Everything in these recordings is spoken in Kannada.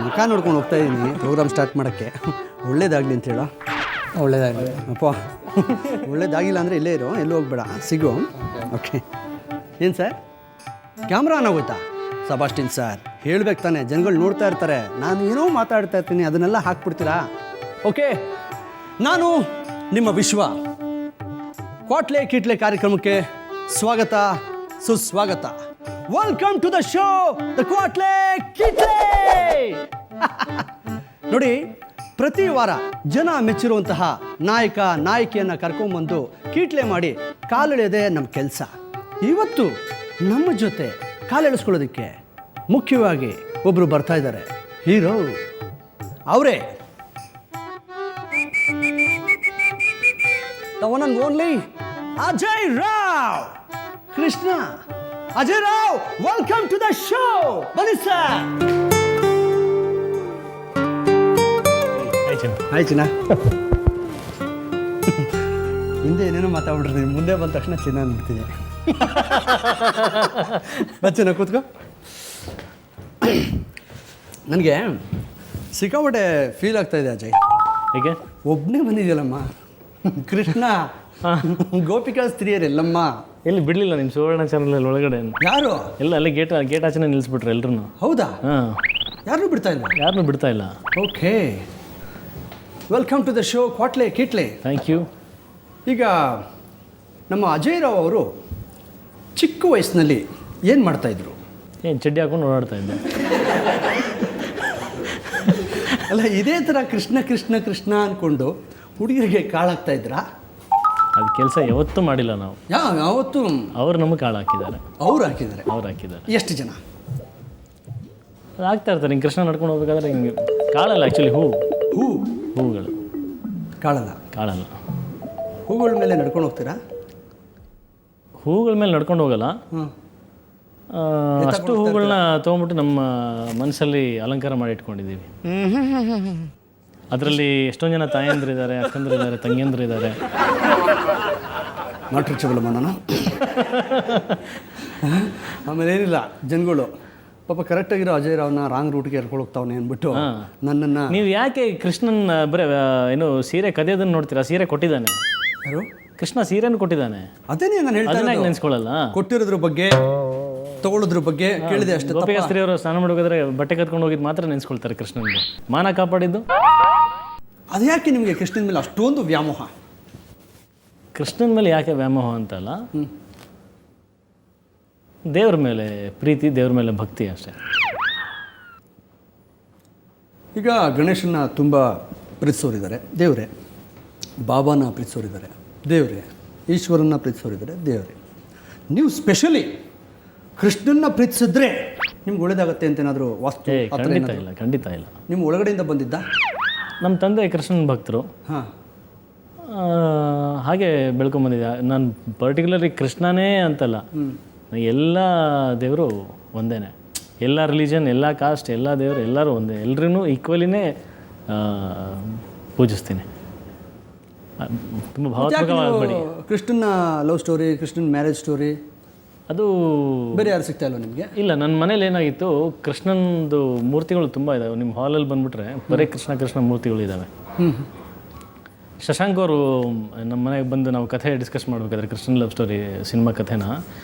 ಮುಖ ನೋಡ್ಕೊಂಡು ಹೋಗ್ತಾ ಇದ್ದೀನಿ ಪ್ರೋಗ್ರಾಮ್ ಸ್ಟಾರ್ಟ್ ಮಾಡೋಕ್ಕೆ. ಒಳ್ಳೇದಾಗಲಿ ಅಂತ ಹೇಳೋ. ಒಳ್ಳೇದಾಗಲಿ ಅಪ್ಪ. ಒಳ್ಳೇದಾಗಿಲ್ಲ ಅಂದರೆ ಇಲ್ಲೇ ಇರೋ, ಎಲ್ಲೂ ಹೋಗ್ಬೇಡ, ಸಿಗು. ಓಕೆ. ಏನು ಸರ್, ಕ್ಯಾಮ್ರಾ ಆನ್ ಆಗೋಯ್ತಾ? ಸಬಾಸ್ಟಿನ್ ಸರ್, ಹೇಳ್ಬೇಕು ತಾನೆ, ಜನಗಳು ನೋಡ್ತಾ ಇರ್ತಾರೆ, ನಾನು ಏನೋ ಮಾತಾಡ್ತಾ ಇರ್ತೀನಿ, ಅದನ್ನೆಲ್ಲ ಹಾಕ್ಬಿಡ್ತೀರಾ? ಓಕೆ, ನಾನು ನಿಮ್ಮ ವಿಶ್ವ ಕ್ವಾಟ್ಲೆ ಕಿಟ್ಲೆ ಕಾರ್ಯಕ್ರಮಕ್ಕೆ ಸ್ವಾಗತ ಸುಸ್ವಾಗತ. Welcome to the show the Kwatle Kitle. ನೋಡಿ, ಪ್ರತಿ ವಾರ ಜನ ಮೆಚ್ಚಿರುವಂತಹ ನಾಯಕ ನಾಯಕಿಯನ್ನು ಕರ್ಕೊಂಬಂದು ಕೀಟ್ಲೆ ಮಾಡಿ ಕಾಲೆಳೆಯೋದೇ ನಮ್ಮ ಕೆಲಸ. ಇವತ್ತು ನಮ್ಮ ಜೊತೆ ಕಾಲೆಳೆಸ್ಕೊಳ್ಳೋದಕ್ಕೆ ಮುಖ್ಯವಾಗಿ ಒಬ್ಬರು ಬರ್ತಾ ಇದ್ದಾರೆ. ಹೀರೋ ಅವರೇ, the one and only Ajay Rao. Krishna Ajay Rao, welcome to the show. ಬನ್ನಿ ಸರ್. ಹಾಯ್ ಚಿನ್ನ. ಹಿಂದೆ ಏನೇನೋ ಮಾತಾಡ್ಬಿಟ್ಟಿರ್ತೀನಿ, ಮುಂದೆ ಬಂದ ತಕ್ಷಣ ಚಿನ್ನ ಅಂದ್ಬಿಡ್ತೀನಿ. ಬಚ್ಚನ ಕೂತ್ಕೋ. ನನಗೆ ಸಿಕ್ಕಾಪಟ್ಟೆ ಫೀಲ್ ಆಗ್ತಾ ಇದೆ ಅಜಯ್. ಹೇಗೆ? ಒಬ್ಬನೇ ಬಂದಿದೆಯಲ್ಲಮ್ಮ ಕೃಷ್ಣ. ಗೋಪಿಕಾ ಸ್ತ್ರೀಯರೆಲ್ಲಮ್ಮ ಎಲ್ಲಿ ಬಿಡಲಿಲ್ಲ ನಿಮ್ಮ ಸುವರ್ಣ ಚಾನಲಲ್ಲಿ ಒಳಗಡೆ? ಯಾರು? ಎಲ್ಲ ಅಲ್ಲೇ ಗೇಟ್ ಆಚೆನೇ ನಿಲ್ಲಿಸ್ಬಿಟ್ರು ಎಲ್ರೂ. ಹೌದಾ? ಹಾಂ, ಯಾರನ್ನೂ ಬಿಡ್ತಾ ಇಲ್ಲ? ಯಾರನ್ನೂ ಬಿಡ್ತಾ ಇಲ್ಲ. Okay, welcome to the show Kwatle Kitle. Thank you. ಈಗ ನಮ್ಮ ಅಜಯ್ ರಾವ್ ಅವರು ಚಿಕ್ಕ ವಯಸ್ಸಿನಲ್ಲಿ ಏನು ಮಾಡ್ತಾಯಿದ್ರು? ಏನು ಚಡ್ಡಿ ಹಾಕೊಂಡು ಓಡಾಡ್ತಾ ಇದ್ದೆ. ಅಲ್ಲ, ಇದೇ ಥರ ಕೃಷ್ಣ ಕೃಷ್ಣ ಕೃಷ್ಣ ಅಂದ್ಕೊಂಡು ಹುಡುಗರಿಗೆ ಕಾಳಾಗ್ತಾ ಇದ್ರಾ? ಅದು ಕೆಲಸ ಯಾವತ್ತೂ ಮಾಡಿಲ್ಲ ನಾವು. ಯಾವತ್ತು ಅವ್ರು ನಮಗೆ ಕಾಳು ಹಾಕಿದ್ದಾರೆ. ಅವ್ರು ಹಾಕಿದ್ದಾರೆ? ಅವ್ರು ಹಾಕಿದ್ದಾರೆ. ಎಷ್ಟು ಜನ? ಅದು ಆಗ್ತಾ ಇರ್ತಾರೆ. ಹಿಂಗೆ ಕೃಷ್ಣ ನಡ್ಕೊಂಡು ಹೋಗ್ಬೇಕಾದ್ರೆ ಹಿಂಗೆ ಕಾಳಲ್ಲ, ಆ್ಯಕ್ಚುಲಿ ಹೂವುಗಳು. ಕಾಳಲ್ಲ? ಕಾಳಲ್ಲ. ಹೂಗಳ ಮೇಲೆ ನಡ್ಕೊಂಡು ಹೋಗ್ತೀರಾ? ಹೂಗಳ ಮೇಲೆ ನಡ್ಕೊಂಡು ಹೋಗಲ್ಲ. ಅಷ್ಟು ಹೂಗಳನ್ನ ತೊಗೊಂಬಿಟ್ಟು ನಮ್ಮ ಮನಸ್ಸಲ್ಲಿ ಅಲಂಕಾರ ಮಾಡಿ ಇಟ್ಕೊಂಡಿದ್ದೀವಿ. ಅದರಲ್ಲಿ ಎಷ್ಟೊಂದು ಜನ ತಾಯಂದ್ರಿದ್ದಾರೆ, ಅಕ್ಕಂದ್ರಿದ್ದಾರೆ, ತಂಗಿಯಂದ್ರಿದ್ದಾರೆ. ನಾಟ್ ರೀಚಬಲ್ ನಾನು. ಆಮೇಲೆ ಏನಿಲ್ಲ, ಜನಗಳು ಪಾಪ ಕರೆಕ್ಟಾಗಿರೋ ಅಜಯ್ ರಾವ್ನ ರಾಂಗ್ ರೂಟ್ಗೆ ಎರ್ಕೊಂಡು ಹೋಗ್ತಾವನೆ ಅಂದ್ಬಿಟ್ಟು ನನ್ನನ್ನು. ನೀವು ಯಾಕೆ ಕೃಷ್ಣನ್ ಬರೀ ಏನು ಸೀರೆ ಕದಿಯೋದನ್ನು ನೋಡ್ತೀರಾ? ಸೀರೆ ಕೊಟ್ಟಿದ್ದಾನೆ ಯಾರು? ಕೃಷ್ಣ ಸೀರೆನೂ ಕೊಟ್ಟಿದ್ದಾನೆ. ಅದೇನೇ ನಾನು ಅದನ್ನ ಹೇಳ್ತಾ ನೆನ್ಸ್ಕೊಳ್ಳಲ್ಲ. ಕೊಟ್ಟಿರೋದ್ರ ಬಗ್ಗೆ, ತಗೊಳ್ಳೋದ್ರ ಬಗ್ಗೆ ಕೇಳಿದೆ ಅಷ್ಟೇ. ಗೋಪಿಕಾ ಸ್ತ್ರೀಯವರು ಸ್ನಾನ ಮಾಡಬೇಕಾದ್ರೆ ಬಟ್ಟೆ ಕತ್ಕೊಂಡು ಹೋಗಿದ್ದು ಮಾತ್ರ ನೆನ್ಸ್ಕೊಳ್ತಾರೆ. ಕೃಷ್ಣನಿಗೆ ಮಾನ ಕಾಪಾಡಿದ್ದು. ಅದು ಯಾಕೆ ನಿಮಗೆ ಕೃಷ್ಣನ ಮೇಲೆ ಅಷ್ಟೊಂದು ವ್ಯಾಮೋಹ? ಕೃಷ್ಣನ ಮೇಲೆ ಯಾಕೆ ವ್ಯಾಮೋಹ ಅಂತಲ್ಲ, ದೇವ್ರ ಮೇಲೆ ಪ್ರೀತಿ, ದೇವ್ರ ಮೇಲೆ ಭಕ್ತಿ ಅಷ್ಟೇ. ಈಗ ಗಣೇಶನ ತುಂಬ ಪ್ರೀತಿಸೋರಿದ್ದಾರೆ, ದೇವರೇ. ಬಾಬಾನ ಪ್ರೀತಿಸೋರಿದ್ದಾರೆ, ದೇವರೇ. ಈಶ್ವರನ್ನ ಪ್ರೀತಿಸೋರಿದ್ದಾರೆ, ದೇವರೇ. ನೀವು ಸ್ಪೆಷಲಿ ಕೃಷ್ಣನ್ನ ಪ್ರೀತಿಸಿದ್ರೆ ನಿಮ್ಗೆ ಒಳ್ಳೇದಾಗತ್ತೆ ಅಂತ ಏನಾದರೂ ವಾಸ್ತು? ಖಂಡಿತ ಇಲ್ಲ, ಖಂಡಿತ ಇಲ್ಲ. ನಿಮ್ಮ ಒಳಗಡೆಯಿಂದ ಬಂದಿದ್ದ? ನಮ್ಮ ತಂದೆ ಕೃಷ್ಣನ ಭಕ್ತರು. ಹಾಂ, ಹಾಗೆ ಬೆಳ್ಕೊಂಬಂದಿದ್ದೆ ನಾನು. ಪರ್ಟಿಕ್ಯುಲರ್ಲಿ ಕೃಷ್ಣನೇ ಅಂತಲ್ಲ, ಎಲ್ಲ ದೇವರು ಒಂದೇ. ಎಲ್ಲ ರಿಲಿಜನ್, ಎಲ್ಲ ಕಾಸ್ಟ್, ಎಲ್ಲ ದೇವರು ಎಲ್ಲರೂ ಒಂದೇ. ಎಲ್ಲರೂ ಈಕ್ವಲಿನೇ ಪೂಜಿಸ್ತೀನಿ. ತುಂಬ ಭಾವನಾತ್ಮಕವಾಗಿ. ಕೃಷ್ಣನ ಲವ್ ಸ್ಟೋರಿ, ಕೃಷ್ಣನ ಮ್ಯಾರೇಜ್ ಸ್ಟೋರಿ ಅದು ಬೇರೆ ಯಾರು ಸಿಗ್ತಾ ಇಲ್ಲ ನಿಮಗೆ? ಇಲ್ಲ, ನನ್ನ ಮನೇಲಿ ಏನಾಗಿತ್ತು, ಕೃಷ್ಣನದು ಮೂರ್ತಿಗಳು ತುಂಬ ಇದ್ದಾವೆ. ನಿಮ್ಮ ಹಾಲಲ್ಲಿ ಬಂದುಬಿಟ್ರೆ ಬರೀ ಕೃಷ್ಣ ಮೂರ್ತಿಗಳು ಇದ್ದಾವೆ. ಶಶಾಂಕ್ ಅವರು ನಮ್ಮ ಮನೆಗೆ ಬಂದು ನಾವು ಕಥೆ ಡಿಸ್ಕಸ್ ಮಾಡಬೇಕಾದ್ರೆ ಕೃಷ್ಣನ್ ಲವ್ ಸ್ಟೋರಿ ಸಿನಿಮಾ ಕಥೆನ,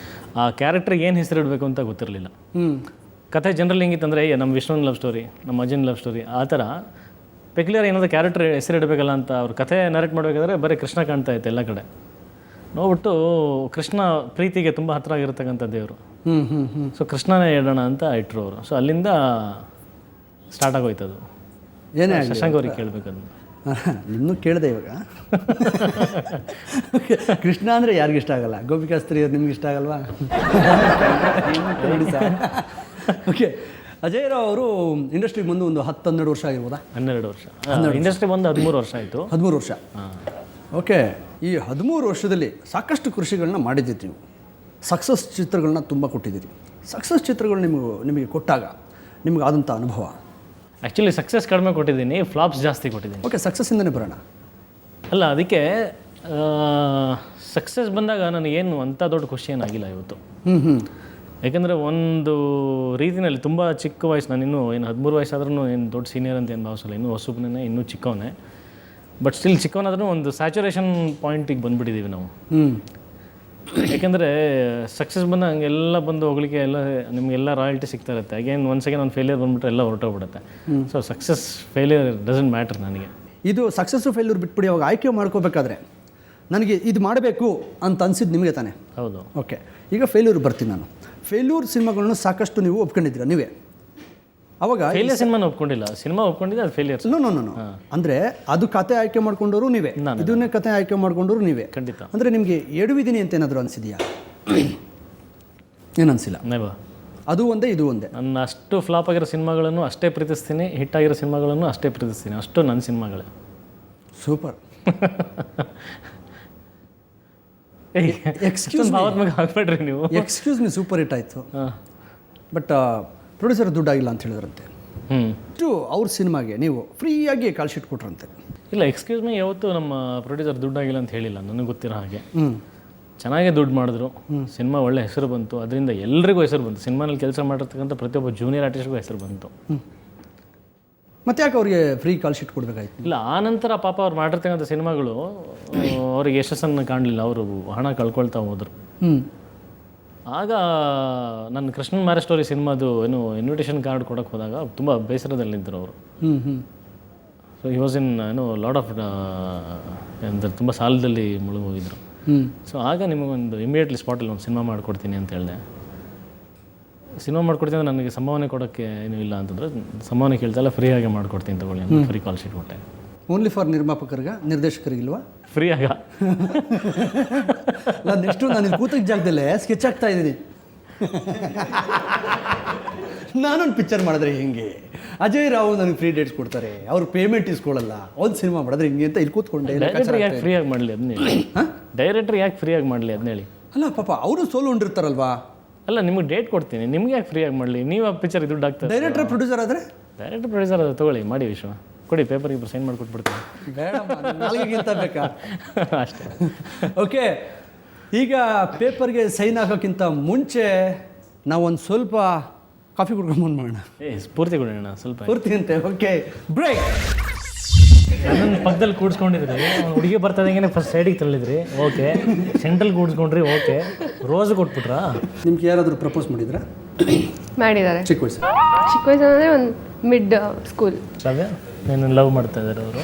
ಆ ಕ್ಯಾರೆಕ್ಟ್ರಿಗೆ ಏನು ಹೆಸರಿಡಬೇಕು ಅಂತ ಗೊತ್ತಿರಲಿಲ್ಲ. ಕಥೆ ಜನರಲ್ ಹೆಂಗಿತ್ತಂದರೆ, ನಮ್ಮ ವಿಷ್ಣುನ ಲವ್ ಸ್ಟೋರಿ, ನಮ್ಮ ಅಜ್ಜನ ಲವ್ ಸ್ಟೋರಿ, ಆ ಥರ ಪೆಕ್ಯುಲರ್ ಏನಾದರೂ ಕ್ಯಾರೆಕ್ಟರ್ ಹೆಸರಿಡಬೇಕಲ್ಲ ಅಂತ ಅವ್ರು ಕಥೆ ನರೇಟ್ ಮಾಡಬೇಕಾದ್ರೆ ಬರೀ ಕೃಷ್ಣ ಕಾಣ್ತಾ ಇತ್ತು ಎಲ್ಲ ಕಡೆ. ನೋಡ್ಬಿಟ್ಟು ಕೃಷ್ಣ ಪ್ರೀತಿಗೆ ತುಂಬ ಹತ್ತಿರ ಆಗಿರ್ತಕ್ಕಂಥ ದೇವರು. ಸೊ ಕೃಷ್ಣನೇ ಇಡೋಣ ಅಂತ ಇಟ್ಟರು ಅವರು. ಸೊ ಅಲ್ಲಿಂದ ಸ್ಟಾರ್ಟ್ ಆಗೋಯ್ತದು. ಏನೇ ಶಶಾಂಕ್ ಅವ್ರಿಗೆ ಕೇಳಬೇಕದು. ಇನ್ನೂ ಕೇಳಿದೆ ಇವಾಗ. ಕೃಷ್ಣ ಅಂದರೆ ಯಾರಿಗಿಷ್ಟ ಆಗಲ್ಲ? ಗೋಪಿಕಾ ಸ್ತ್ರೀಯರು ನಿಮ್ಗೆ ಇಷ್ಟ ಆಗಲ್ವಾ? ಓಕೆ, ಅಜಯ್ ರಾವ್ ಅವರು ಇಂಡಸ್ಟ್ರಿಗೆ ಬಂದು ಒಂದು 10-12 ವರ್ಷ ಆಗಿರ್ಬೋದಾ? 12 ವರ್ಷ. ಇಂಡಸ್ಟ್ರಿ ಬಂದು 13 ವರ್ಷ ಆಯಿತು. 13 ವರ್ಷ. ಓಕೆ, ಈ 13 ವರ್ಷದಲ್ಲಿ ಸಾಕಷ್ಟು ಕೃಷಿಗಳನ್ನ ಮಾಡಿದ್ದೀರಿ ನೀವು. ಸಕ್ಸಸ್ ಚಿತ್ರಗಳನ್ನ ತುಂಬ ಕೊಟ್ಟಿದ್ದೀರಿ. ಸಕ್ಸಸ್ ಚಿತ್ರಗಳು ನಿಮಗೆ ಕೊಟ್ಟಾಗ ನಿಮಗಾದಂಥ ಅನುಭವ? ಆ್ಯಕ್ಚುಲಿ ಸಕ್ಸಸ್ ಕಡಿಮೆ ಕೊಟ್ಟಿದ್ದೀನಿ, ಫ್ಲಾಪ್ಸ್ ಜಾಸ್ತಿ ಕೊಟ್ಟಿದ್ದೀನಿ. ಓಕೆ, ಸಕ್ಸಸ್ಸಿಂದನೇ ಬರೋಣ. ಅಲ್ಲ, ಅದಕ್ಕೆ ಸಕ್ಸಸ್ ಬಂದಾಗ ನನಗೇನು ಅಂಥ ದೊಡ್ಡ ಖುಷಿ ಏನಾಗಿಲ್ಲ ಇವತ್ತು. ಯಾಕೆಂದರೆ ಒಂದು ರೀತಿಯಲ್ಲಿ ತುಂಬ ಚಿಕ್ಕ ವಯಸ್ಸು, ನಾನು ಇನ್ನೂ ಏನು 13 ವಯಸ್ಸಾದ್ರೂ ಏನು ದೊಡ್ಡ ಸೀನಿಯರ್ ಅಂತ ಏನು ಭಾವಿಸಲ್ಲ, ಇನ್ನೂ ಹೊಸಬನೇ, ಇನ್ನೂ ಚಿಕ್ಕವನೇ. ಬಟ್ ಸ್ಟಿಲ್ ಚಿಕ್ಕವನಾದ್ರೂ ಒಂದು ಸ್ಯಾಚುರೇಷನ್ ಪಾಯಿಂಟಿಗೆ ಬಂದುಬಿಟ್ಟಿದ್ದೀವಿ ನಾವು. ಯಾಕೆಂದರೆ ಸಕ್ಸಸ್ ಬಂದ ಹಂಗೆಲ್ಲ ಬಂದು ಹೋಗ್ಲಿಕ್ಕೆ ಎಲ್ಲ ನಿಮಗೆಲ್ಲ ರಾಯಲ್ಟಿ ಸಿಗ್ತಾ ಇರುತ್ತೆ. ಅಗೇನ್ ಒಂದು ಸೆಕೆಂಡ್ ಒಂದು ಫೇಲಿಯರ್ ಬಂದುಬಿಟ್ರೆ ಎಲ್ಲ ಹೊರಟೋಗ್ಬಿಡುತ್ತೆ. So success failure doesn't matter ನನಗೆ. ಇದು ಸಕ್ಸಸ್ಸು ಫೇಲ್ಯೂರ್ ಬಿಟ್ಬಿಡಿ, ಅವಾಗ ಆಯ್ಕೆ ಮಾಡ್ಕೋಬೇಕಾದ್ರೆ ನನಗೆ ಇದು ಮಾಡಬೇಕು ಅಂತ ಅನಿಸಿದ್ದು ನಿಮಗೆ ತಾನೆ? ಹೌದು. ಓಕೆ, ಈಗ ಫೇಲ್ಯೂರ್ ಬರ್ತೀನಿ ನಾನು. ಫೇಲ್ಯೂರ್ ಸಿನಿಮಾಗಳನ್ನು ಸಾಕಷ್ಟು ನೀವು ಒಪ್ಕೊಂಡಿದ್ದೀರಾ ನೀವೇ. ಅವಾಗ ಫೇಲಿಯರ್ ಸಿನಿಮಾನ ಒಪ್ಕೊಂಡಿಲ್ಲ, ಸಿನಿಮಾ ಒಪ್ಕೊಂಡಿದ್ದೆ ಅದು ಫೇಲಿಯರ್ಸ್. ನೋ ಅಂದರೆ ಅದು ಕತೆ ಆಯ್ಕೆ ಮಾಡ್ಕೊಂಡವರು ನೀವೇ, ಇದನ್ನೇ ಕತೆ ಆಯ್ಕೆ ಮಾಡ್ಕೊಂಡವರು ನೀವೇ. ಖಂಡಿತ. ಅಂದರೆ ನಿಮಗೆ ಎಡವಿದ್ದೀನಿ ಅಂತ ಏನಾದರೂ ಅನಿಸಿದೆಯಾ? ಏನು ಅನಿಸಿಲ್ಲ. ನೆವ. ಅದು ಒಂದೇ ಇದು ಒಂದೇ. ನನ್ನ ಅಷ್ಟು ಫ್ಲಾಪ್ ಆಗಿರೋ ಸಿನಿಮಾಗಳನ್ನು ಅಷ್ಟೇ ಪ್ರೀತಿಸ್ತೀನಿ, ಹಿಟ್ ಆಗಿರೋ ಸಿನಿಮಾಗಳನ್ನು ಅಷ್ಟೇ ಪ್ರೀತಿಸ್ತೀನಿ, ಅಷ್ಟು ನನ್ನ ಸಿನಿಮಾಗಳೇ. ಸೂಪರ್. ಎಕ್ಸ್ಕ್ಯೂಸ್ ಭಾವತ್ಮಕ ಹಾಕ್ಬೇಡ್ರಿ ನೀವು. ಎಕ್ಸ್ಕ್ಯೂಸ್ ಮೀ, ಸೂಪರ್ ಹಿಟ್ ಆಯಿತು. ಬಟ್ ಪ್ರೊಡ್ಯೂಸರ್ ದುಡ್ಡಾಗಿಲ್ಲ ಅಂತ ಹೇಳಿದ್ರಂತೆ. ಅವ್ರ ಸಿನಿಮಾಗೆ ನೀವು ಫ್ರೀಯಾಗಿ ಕಾಲ್ ಶೀಟ್ ಕೊಟ್ರಂತೆ. ಇಲ್ಲ, ಎಕ್ಸ್ಕ್ಯೂಸ್ ಮೀ ಯಾವತ್ತೂ ನಮ್ಮ ಪ್ರೊಡ್ಯೂಸರ್ ದುಡ್ಡಾಗಿಲ್ಲ ಅಂತ ಹೇಳಿಲ್ಲ, ನನಗೆ ಗೊತ್ತಿರೋ ಹಾಗೆ. ಚೆನ್ನಾಗೇ ದುಡ್ಡು ಮಾಡಿದ್ರು, ಸಿನಿಮಾ ಒಳ್ಳೆ ಹೆಸರು ಬಂತು, ಅದರಿಂದ ಎಲ್ರಿಗೂ ಹೆಸರು ಬಂತು. ಸಿನಿಮಾನಲ್ಲಿ ಕೆಲಸ ಮಾಡಿರ್ತಕ್ಕಂಥ ಪ್ರತಿಯೊಬ್ಬ ಜೂನಿಯರ್ ಆರ್ಟಿಸ್ಟ್ಗೂ ಹೆಸರು ಬಂತು. ಮತ್ತೆ ಯಾಕೆ ಅವ್ರಿಗೆ ಫ್ರೀ ಕಾಲ್ ಶೀಟ್ ಕೊಡಬೇಕಾಯ್ತು? ಇಲ್ಲ, ಆ ನಂತರ ಪಾಪ ಅವ್ರು ಮಾಡಿರ್ತಕ್ಕಂಥ ಸಿನಿಮಾಗಳು ಅವ್ರಿಗೆ ಯಶಸ್ಸನ್ನು ಕಾಣಲಿಲ್ಲ, ಅವರು ಹಣ ಕಳ್ಕೊಳ್ತಾ ಹೋದರು. ಆಗ ನನ್ನ ಕೃಷ್ಣನ್ ಮ್ಯಾರೇಜ್ ಸ್ಟೋರಿ ಸಿನಿಮಾದು ಏನು ಇನ್ವಿಟೇಷನ್ ಕಾರ್ಡ್ ಕೊಡೋಕ್ಕೆ ಹೋದಾಗ ತುಂಬ ಬೇಸರದಲ್ಲಿದ್ದರು ಅವರು. So he was in lot of ಅಂದರೆ ತುಂಬ ಸಾಲದಲ್ಲಿ ಮುಳುಗೋಗಿದ್ರು. ಸೊ ಆಗ ನಿಮಗೊಂದು ಇಮಿಡಿಯೇಟ್ಲಿ ಸ್ಪಾಟಲ್ಲಿ ಒಂದು ಸಿನಿಮಾ ಮಾಡಿಕೊಡ್ತೀನಿ ಅಂತ ಹೇಳಿದೆ. ಸಿನಿಮಾ ಮಾಡ್ಕೊಡ್ತೀನಿ ಅಂದರೆ ನನಗೆ ಸಂಭಾವನೆ ಕೊಡೋಕ್ಕೆ ಏನೂ ಇಲ್ಲ ಅಂತಂದರೆ, ಸಂಭಾವನೆ ಕೇಳ್ತಲ್ಲ, ಫ್ರೀಯಾಗಿ ಮಾಡ್ಕೊಡ್ತೀನಿ ತಗೊಳ್ಳಿ ಅಂತ ಫ್ರೀ ಕಾಲ್ ಶೀಟ್ ಕೊಟ್ಟೆ. ಓನ್ಲಿ ಫಾರ್ ನಿರ್ಮಾಪಕರಿಗೆ, ನಿರ್ದೇಶಕರಿಗಿಲ್ವಾ? ಫ್ರೀಯಾಗ. ನಾನು ನೆಕ್ಸ್ಟು ನಾನು ಕೂತಿದ್ದ ಜಾಗದಲ್ಲೇ ಸ್ಕೆಚ್ ಆಗ್ತಾ ಇದ್ದೀನಿ. ನಾನೊಂದು ಪಿಕ್ಚರ್ ಮಾಡಿದ್ರೆ ಹಿಂಗೆ, ಅಜಯ್ ರಾವ್ ನನಗೆ ಫ್ರೀ ಡೇಟ್ಸ್ ಕೊಡ್ತಾರೆ, ಅವ್ರು ಪೇಮೆಂಟ್ ಇಸ್ಕೊಳ್ಳಲ್ಲ, ಒಂದು ಸಿನಿಮಾ ಮಾಡಿದ್ರೆ ಹಿಂಗೆ ಅಂತ ಇಲ್ಲಿ ಕೂತ್ಕೊಂಡೆ. ಡೈರೆಕ್ಟರ್ ಯಾಕೆ ಫ್ರೀಯಾಗಿ ಮಾಡಲಿ ಅದನ್ನ ಹೇಳಿ? ಡೈರೆಕ್ಟರ್ ಯಾಕೆ ಫ್ರೀಯಾಗಿ ಮಾಡಲಿ ಅದನ್ನ ಹೇಳಿ? ಅಲ್ಲ ಪಾಪ ಅವರು ಸೋಲು ಹೊಂಡಿರ್ತಾರಲ್ವಾ. ಅಲ್ಲ, ನಿಮಗೆ ಡೇಟ್ ಕೊಡ್ತೀನಿ, ನಿಮ್ಗೆ ಯಾಕೆ ಫ್ರೀಯಾಗಿ ಮಾಡಲಿ? ನೀವು ಆ ಪಿಕ್ಚರ್ ದುಡ್ಡು ಆಗ್ತದೆ. ಡೈರೆಕ್ಟರ್ ಪ್ರೊಡ್ಯೂಸರ್ ಆದರೆ? ಡೈರೆಕ್ಟರ್ ಪ್ರೊಡ್ಯೂಸರ್ ಅದು ತೊಗೊಳ್ಳಿ, ಮಾಡಿ ವಿಶ್ವ ಕೊಡಿ, ಪೇಪರಿಗೆ ಇಬ್ಬರು ಸೈನ್ ಮಾಡಿಕೊಟ್ಬಿಡ್ತೀನಿ. ಬೇಡ, ನಾಲ್ಗಿಂತ ಬೇಕಾ? ಅಷ್ಟೇ. ಓಕೆ, ಈಗ ಪೇಪರ್ಗೆ ಸೈನ್ ಹಾಕೋಕ್ಕಿಂತ ಮುಂಚೆ ನಾವೊಂದು ಸ್ವಲ್ಪ ಕಾಫಿ ಕುಡ್ಕೊಂಬಂದು ಮಾಡೋಣ. ಸ್ಫೂರ್ತಿ ಕೊಡೋಣ ಸ್ವಲ್ಪ. ಸ್ಫೂರ್ತಿ ಅಂತೆ. Okay, break. ನನ್ನ ಪಕ್ಕದಲ್ಲಿ ಕೂಡಿಸ್ಕೊಂಡಿದ್ರಿ, ಹುಡುಗಿ ಬರ್ತದಂಗೆ ಫಸ್ಟ್ ಸೈಡಿಗೆ ತಳ್ಳಿದ್ರಿ, ಓಕೆ. ಸೆಂಟ್ರಲ್ ಕೂಡಿಸ್ಕೊಂಡ್ರಿ, ಓಕೆ. ರೋಸ್ ಕೊಟ್ಬಿಟ್ರಾ? ನಿಮ್ಗೆ ಯಾರಾದರೂ ಪ್ರಪೋಸ್ ಮಾಡಿದ್ರಾ? ಮಾಡಿದ್ದಾರೆ. ಚಿಕ್ಕ ವಯಸ್ಸು ಅಂದರೆ ಒಂದು ಮಿಡ್ ಸ್ಕೂಲ್. ನೀನು ಲವ್ ಮಾಡ್ತಾ ಇದ್ದಾರೆ ಅವರು.